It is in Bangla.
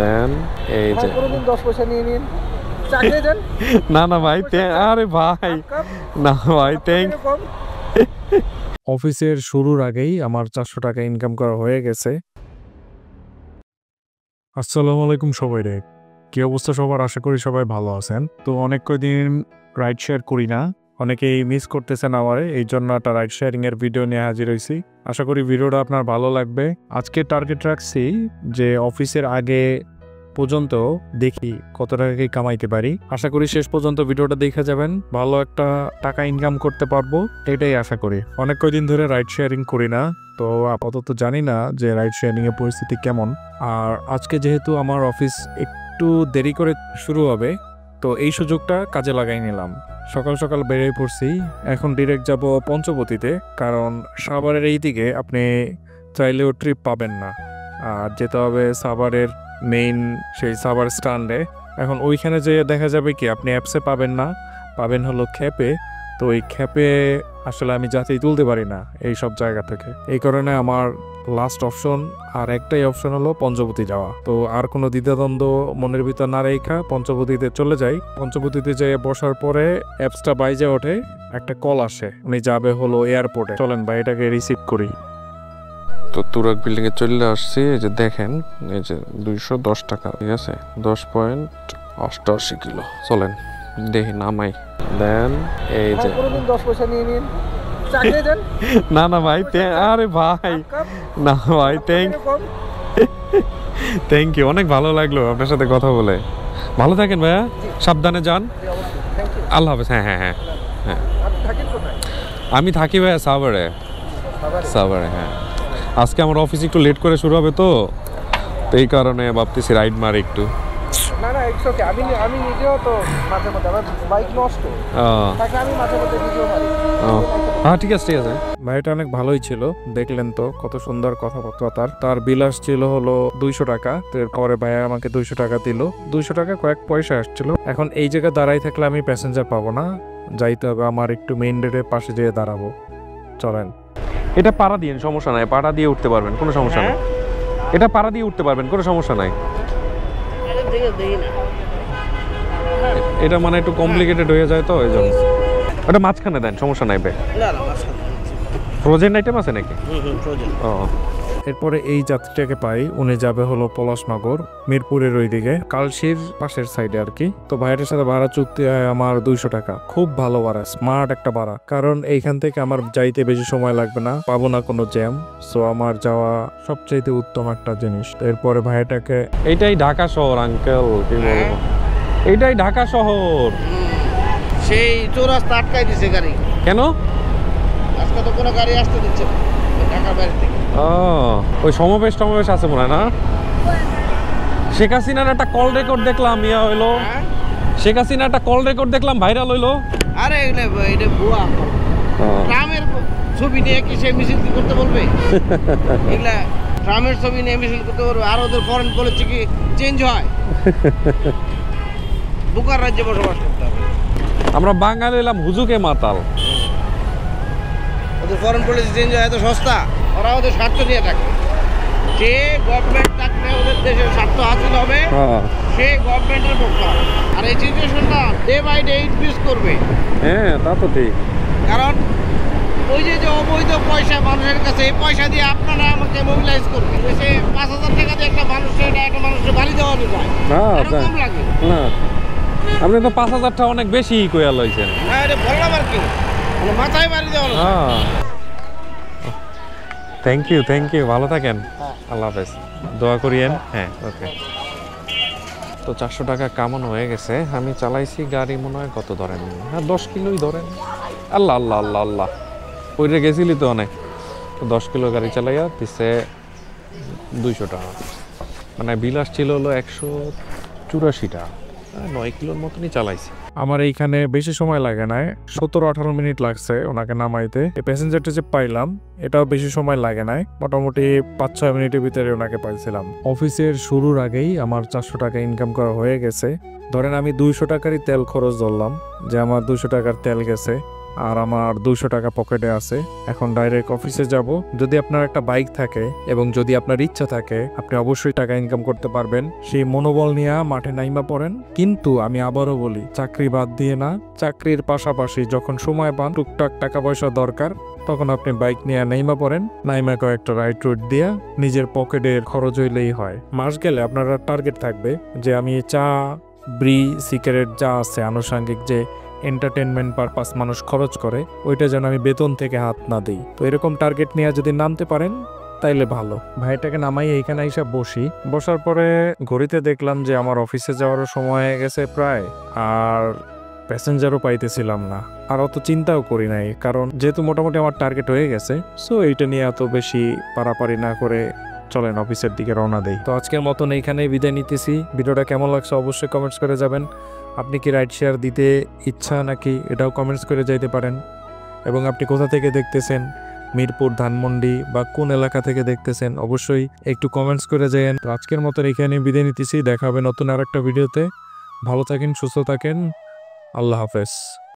দেন এই যে কোনদিন 10 পয়সা নিয়ে নিন চাকরি দেন না না ভাই আরে ভাই না ভাই থ্যাংক অফিসের শুরুর আগেই আমার 400 টাকা ইনকাম করা হয়ে গেছে। আসসালামু আলাইকুম সবাই রে, কি অবস্থা সবার? আশা করি সবাই ভালো আছেন। তো অনেক কয়দিন রাইড শেয়ার করি না, অনেকেই মিস করতেছেন আমারে, এই জন্য একটা রাইড শেয়ারিং এর ভিডিও নিয়ে হাজির হয়েছি। আশা করি ভিডিওটা আপনার ভালো লাগবে। আজকে টার্গেট রাখছি যে অফিসের আগে পর্যন্ত দেখি কত টাকা কি কামাইতে পারি। আশা করি শেষ পর্যন্ত ভিডিওটা দেখে যাবেন, ভালো একটা টাকা ইনকাম করতে পারবো, এটাই আশা করি। অনেক কয়দিন ধরে রাইড শেয়ারিং করি না, তো আপাতত জানি না যে রাইড শেয়ারিং এর পরিস্থিতি কেমন। আর আজকে যেহেতু আমার অফিস একটু দেরি করে শুরু হবে, তো এই সুযোগটা কাজে লাগাই নিলাম। সকাল সকাল বেরিয়ে পড়ছি, এখন ডিরেক্ট যাব পঞ্চবতীতে, কারণ সাভারের এই দিকে আপনি চাইলেও ট্রিপ পাবেন না, আর যেতে হবে সাভারের মেইন সেই সাভার স্ট্যান্ডে। এখন ওইখানে যে দেখা যাবে কি আপনি অ্যাপসে পাবেন না, পাবেন হলো খ্যাপে। তো এই খ্যাপে আসলে আমি যাতেই তুলতে পারি না এই সব জায়গা থেকে, এই কারণে আমার লাস্ট অপশন আর একটাই অপশন হলো পঞ্চবতী যাওয়া। তো আর কোনো দ্বিধাদ্বন্দ্ব মনের ভিতর না রেখা পঞ্চবতীতে চলে যাই। পঞ্চবতীতে যেয়ে বসার পরে অ্যাপসটা বাইজে ওঠে, একটা কল আসে, উনি যাবে হলো এয়ারপোর্টে। চলেন ভাই এটাকে রিসিভ করি। তো তুরাগ বিল্ডিং এ চলে আসছি। এই যে দেখেন, এই যে 210 টাকা, ঠিক আছে, 10.88 কিলো। চলেন দেখি নামাই। দেন এই যে কোনদিন 10 পয়সা নিয়ে নিন চাকরি দেন না না ভাই আরে ভাই না ভাই থ্যাংক ইউ, অনেক ভালো লাগলো আপনার সাথে কথা বলে। ভালো থাকেন ভাইয়া, সাবধানে যান। আল্লাহ হাফেজ। হ্যাঁ হ্যাঁ হ্যাঁ হ্যাঁ, আমি থাকি ভাইয়া সাভারে। সাভারে হ্যাঁ, আজকে আমার অফিস একটু লেট করে শুরু হবে, তো এই কারণে ভাবতেছি রাইড মারি একটু। না না ইটস ওকে, আমি নিজেও তো মাঝে মধ্যে আমার বাইক নষ্ট, তাকে আমি মাঝে মধ্যে নিজেও মারি। হ্যাঁ ঠিক আছে ঠিক আছে। ভাইটা অনেক ভালোই ছিল, দেখলেন তো কত সুন্দর কথাবার্তা। তার বিলাস ছিল হলো 200 টাকা। এরপরে ভাইয়া আমাকে 200 টাকা দিল, 200 টাকা কয়েক পয়সা আসছিল। এখন এই জায়গায় দাঁড়াই থাকলে আমি প্যাসেঞ্জার পাবো না, যাইতে হবে আমার একটু মেইন রোডের পাশে যেয়ে দাঁড়াবো। চলেন, এটা পাড়া দিয়ে সমস্যা নাই, পাড়া দিয়ে উঠতে পারবেন, কোনো সমস্যা নাই। এটা পাড়া দিয়ে উঠতে পারবেন, কোনো সমস্যা নাই। এটা মানে একটু কমপ্লিকেটেড হয়ে যায় তো, এই জন্য ওটা মাঝখানে দেন, সমস্যা নাই। ফ্রোজেন আইটেম আছে নাকি? ও, এরপরে এই যাত্রীটাকে পাই, উনি যাবে হলো পলাশনগর, মিরপুরের ওইদিকে, কালশির পাশের সাইডে আর কি। তো ভাইয়ের সাথে ভাড়া চুক্তি হয় আমার 200 টাকা। খুব ভালো ভাড়া, স্মার্ট একটা ভাড়া, কারণ এইখান থেকে আমার যাইতে বেশি সময় লাগবে না, পাবো না কোনো জ্যাম। সো আমার যাওয়া সবচাইতে উত্তম একটা জিনিস। এরপরে ভাইটাকে, এইটাই ঢাকা শহর আঙ্কেল, কি বলবো, এইটাই ঢাকা শহর। সেই চৌরাস্তা আটকাই দিছে গাড়ি। কেন? আজকে তো কোনো গাড়ি আসতে দিচ্ছে না ঢাকার বাইরে থেকে। ও, ওই সমাবেশ আছে মনে হয় না? শেখ হাসিনার একটা কল রেকর্ড দেখলাম, ইয়া হইলো, শেখ হাসিনার একটা কল রেকর্ড দেখলাম ভাইরাল হইলো। আরে এটা ভুয়া, ট্রামের ছবি নিয়ে কি সে মিছিল করতে বলবে? এগুলা ট্রামের ছবি নিয়ে মিছিল করতে বলবে, আর ওদের ফরেন পলিসি কি চেঞ্জ হয়? বুকার রাজ্যে বসবাস করতে হবে। আমরা বাঙালি এলাম হুজুকে মাতাল। ওদের ফরেন পলিসি চেঞ্জ হয় এত সস্তা, ওরা ওদের স্বার্থ নিয়ে থাকে। যে গভর্নমেন্ট থাকলে ওদের দেশের স্বার্থ হাসিল হবে, সে গভর্নমেন্টের পক্ষে। আর এই সিচুয়েশনটা ডে বাই ডে ইনক্রিজ করবে। হ্যাঁ তা তো ঠিক, কারণ ওই যে অবৈধ পয়সা মানুষের কাছে, এই পয়সা দিয়ে আপনারা আমাকে মোবিলাইজ করবে। সে 5,000 টাকা দিয়ে একটা মানুষের বাড়ি দেওয়া যায়, কম লাগে না? আপনি তো 5,000 টাকা অনেক বেশি কইয়া লইছেন। না এটা বললাম আর কি, মানে মাথায় বাড়ি দেওয়া। হ্যাঁ, থ্যাংক ইউ, ভালো থাকেন। আল্লাহ হাফেজ, দোয়া করিয়েন। হ্যাঁ ওকে। তো 400 টাকা কামানো হয়ে গেছে। আমি চালাইছি গাড়ি মনে হয় কত ধরেন, হ্যাঁ 10 কিলোই ধরেন। আল্লাহ আল্লাহ আল্লাহ আল্লাহ, ওইটা গেছিলি তো অনেক। 10 কিলো গাড়ি চালাইয়া দিচ্ছে 200 টাকা, মানে বিল আসছিল হলো 184 টাকা। 9 কিলোর মতনই চালাইছি। আমার এইখানে বেশি সময় লাগে নাই, 17-18 মিনিট লাগছে ওনাকে নামাইতে। এই প্যাসেঞ্জারটা যে পাইলাম এটাও বেশি সময় লাগে নাই, মোটামুটি 5-6 মিনিটের ভিতরে ওনাকে পাইছিলাম। অফিসের শুরুর আগেই আমার 400 টাকা ইনকাম করা হয়ে গেছে। ধরেন আমি 200 টাকারই তেল খরচ ধরলাম, যে আমার 200 টাকার তেল গেছে। আর আমার 200 টাকা পকেটে আছে। এখন ডাইরেক্ট অফিসে যাব। যদি আপনার একটা বাইক থাকে এবং যদি আপনার ইচ্ছা থাকে, আপনি অবশ্যই টাকা ইনকাম করতে পারবেন। সেই মনোবল নিয়ে মাঠে নাইমা পড়েন। কিন্তু আমি আবারও বলি, চাকরি বাদ দিয়ে না, চাকরির পাশাপাশি যখন সময় পান, টুকটাক টাকা পয়সা দরকার, তখন আপনি বাইক নিয়ে নাইমা পড়েন। নাইমা কয়েকটা রাইড রুট দিয়া নিজের পকেটের খরচ হইলেই হয়। মাস গেলে আপনার টার্গেট থাকবে যে আমি চা, ব্রি, সিগারেট যা আছে আনুষঙ্গিক যে এন্টারটেনমেন্ট পারপাস মানুষ খরচ করে, ওইটা যেন আমি বেতন থেকে হাত না দিই। তো এরকম টার্গেট নিয়ে যদি নামতে পারেন তাইলে ভালো। ভাইটাকে নামাই এইখানে এসে বসার পরে ঘড়িতে দেখলাম যে আমার অফিসে যাওয়ারও সময় হয়ে গেছে প্রায়, আর প্যাসেঞ্জারও পাইতেছিলাম না। আর অত চিন্তাও করি নাই, কারণ যেহেতু মোটামুটি আমার টার্গেট হয়ে গেছে, সো এইটা নিয়ে এত বেশি পারাপারি না করে চলেন অফিসের দিকে রওনা দেই। তো আজকের মতন এইখানেই বিদায় নিতেছি। ভিডিওটা কেমন লাগছে অবশ্যই কমেন্টস করে যাবেন। আপনি কি রাইড শেয়ার দিতে ইচ্ছা নাকি, এটাও কমেন্টস করে যাইতে পারেন। এবং আপনি কোথা থেকে দেখতেছেন, মিরপুর, ধানমন্ডি বা কোন এলাকা থেকে দেখতেছেন, অবশ্যই একটু কমেন্টস করে যান। তো আজকের মতন এখানে বিদায় নিতেছি। দেখা হবে নতুন আরেকটা ভিডিওতে। ভালো থাকেন, সুস্থ থাকেন। আল্লাহ হাফেজ।